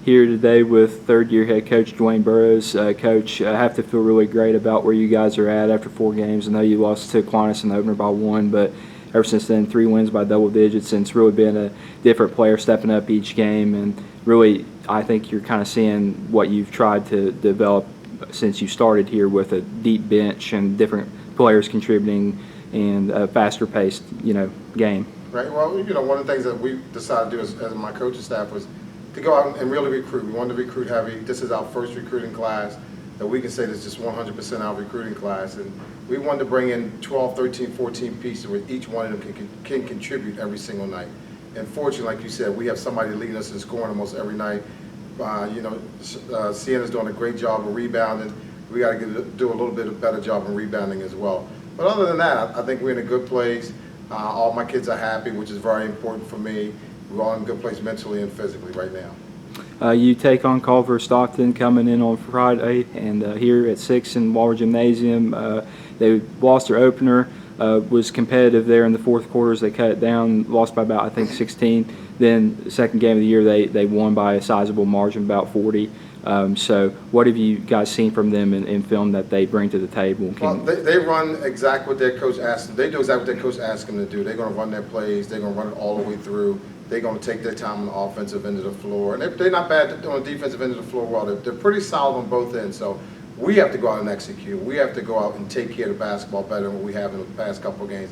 here today with third-year head coach DeWayne Burroughs. Coach, I have to feel really great about where you guys are at after 4 games. I know you lost to Aquinas in the opener by 1, but ever since then, 3 wins by double digits, and it's really been a different player stepping up each game. And really, I think you're kind of seeing what you've tried to develop since you started here with a deep bench and different players contributing and a faster-paced, game. Right. Well, one of the things that we decided to do as my coaching staff was to go out and really recruit. We wanted to recruit heavy. This is our first recruiting class that we can say this is just 100% our recruiting class. And we wanted to bring in 12, 13, 14 pieces where each one of them can contribute every single night. And fortunately, like you said, we have somebody leading us in scoring almost every night. Sienna's doing a great job of rebounding. We got to do a little bit better job of rebounding as well. But other than that, I think we're in a good place. All my kids are happy, which is very important for me. We're all in a good place mentally and physically right now. You take on Culver-Stockton coming in on Friday, and here at 6 in Waller Gymnasium. They lost their opener, was competitive there in the fourth quarters. They cut it down, lost by about, I think, 16. Then the second game of the year, they won by a sizable margin, about 40. So what have you guys seen from them in film that they bring to the table? Well, they run exactly what their coach asked them. They do exactly what their coach asked them to do. They're going to run their plays. They're going to run it all the way through. They're going to take their time on the offensive end of the floor. And they're not bad on the defensive end of the floor. Well, they're pretty solid on both ends. So we have to go out and execute. We have to go out and take care of the basketball better than what we have in the past couple of games.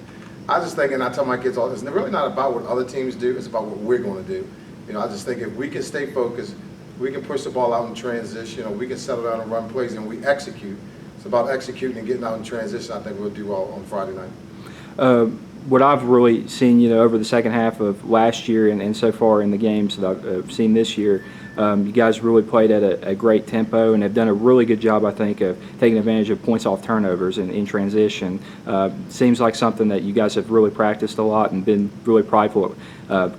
I just think, and I tell my kids all this, it's really not about what other teams do. It's about what we're going to do. I just think if we can stay focused, we can push the ball out in transition, we can settle down and run plays, and we execute. It's about executing and getting out in transition. I think we'll do well on Friday night. What I've really seen, over the second half of last year and so far in the games that I've seen this year, you guys really played at a great tempo and have done a really good job, I think, of taking advantage of points off turnovers and in transition. Seems like something that you guys have really practiced a lot and been really prideful of,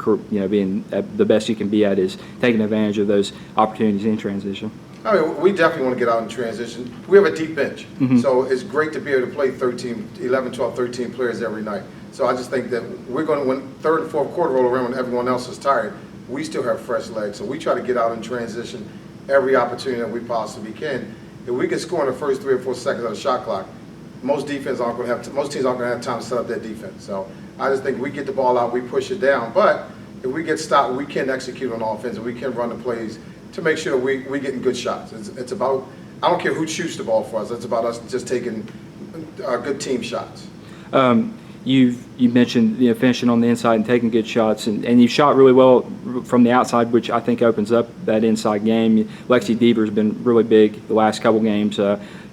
being the best you can be at is taking advantage of those opportunities in transition. I mean, we definitely want to get out in transition. We have a deep bench, so it's great to be able to play 11, 12, 13 players every night. So I just think that we're going to, when third and fourth quarter roll around when everyone else is tired, we still have fresh legs. So we try to get out in transition every opportunity that we possibly can. If we can score in the first 3 or 4 seconds of the shot clock, most teams aren't going to have time to set up their defense. So I just think we get the ball out, we push it down. But if we get stopped, we can execute on offense and we can run the plays to make sure we're getting good shots. It's about, I don't care who shoots the ball for us. It's about us just taking good team shots. You mentioned finishing on the inside and taking good shots, and you shot really well from the outside, which I think opens up that inside game. Lexi Deaver's been really big the last couple games,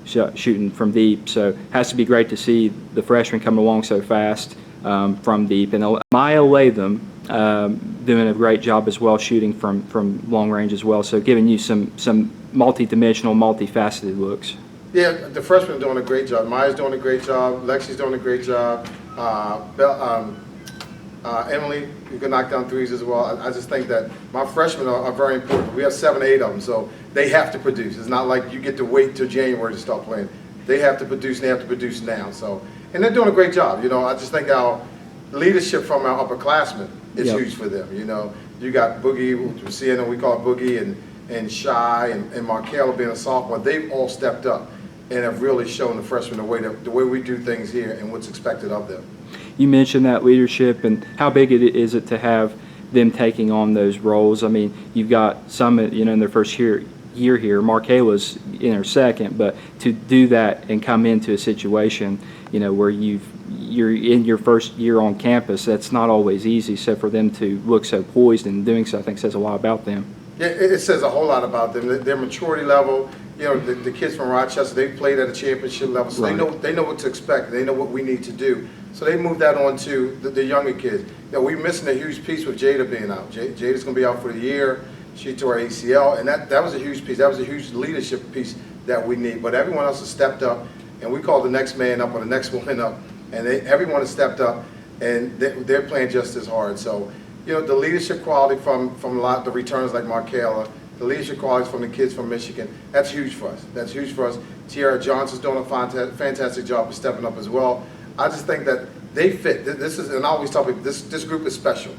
shooting from deep, so it has to be great to see the freshman coming along so fast from deep. And Maya Latham doing a great job as well, shooting from long range as well, so giving you some multi-dimensional, multifaceted looks. Yeah, the freshmen are doing a great job. Maya's doing a great job. Lexi's doing a great job. Emily, you can knock down threes as well. I just think that my freshmen are very important. We have 7 or 8 of them, so they have to produce. It's not like you get to wait till January to start playing. They have to produce, and they have to produce now. So, and they're doing a great job. I just think our leadership from our upperclassmen is huge for them. You got Boogie, we're seeing we call it Boogie, and Shy and Markella being a sophomore. They've all stepped up and have really shown the freshmen the way we do things here and what's expected of them. You mentioned that leadership, and how big is it to have them taking on those roles? I mean, you've got some, in their first year here. Markella's in her second, but to do that and come into a situation, where you're in your first year on campus, that's not always easy. So for them to look so poised and doing so, I think says a lot about them. Yeah, it says a whole lot about them. Their maturity level. The kids from Rochester, they've played at a championship level, so they know what to expect. They know what we need to do. So they move that on to the younger kids. We're missing a huge piece with Jada being out. Jada's going to be out for the year. She tore her ACL, and that was a huge piece. That was a huge leadership piece that we need. But everyone else has stepped up, and we call the next man up or the next woman up, and everyone has stepped up, and they're playing just as hard. So, the leadership quality from a lot of the returners like Markella, the leadership qualities from the kids from Michigan, that's huge for us. That's huge for us. Tiara Johnson's doing a fantastic job of stepping up as well. I just think that they fit. And I always tell people, this group is special.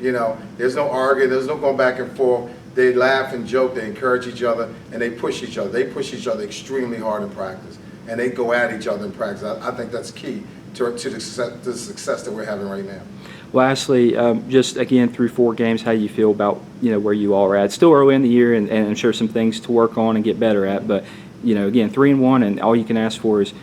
There's no arguing, there's no going back and forth. they laugh and joke, they encourage each other, and they push each other. They push each other extremely hard in practice, and they go at each other in practice. I think that's key to the success that we're having right now. Lastly, just again through 4 games, how you feel about where you all are at? It's still early in the year, and I'm sure some things to work on and get better at. But again, 3-1, and all you can ask for is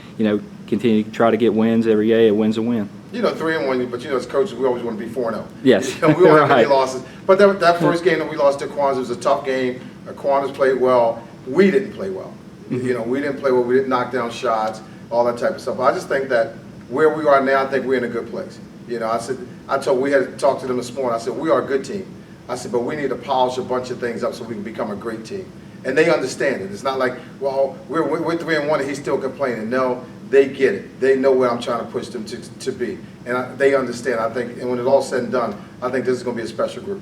continue to try to get wins every day. A win's a win. 3-1, but as coaches, we always want to be 4-0. Yes, we don't have right. any losses. But that first game that we lost to Kiwanis was a tough game. Kiwanis played well. We didn't play well. Mm-hmm. We didn't play well. We didn't knock down shots, all that type of stuff. But I just think that where we are now, I think we're in a good place. We had to talk to them this morning. I said, we are a good team. I said, but we need to polish a bunch of things up so we can become a great team. And they understand it. It's not like, well, we're 3-1 and he's still complaining. No, they get it. They know where I'm trying to push them to be. And they understand, I think, and when it's all said and done, I think this is going to be a special group.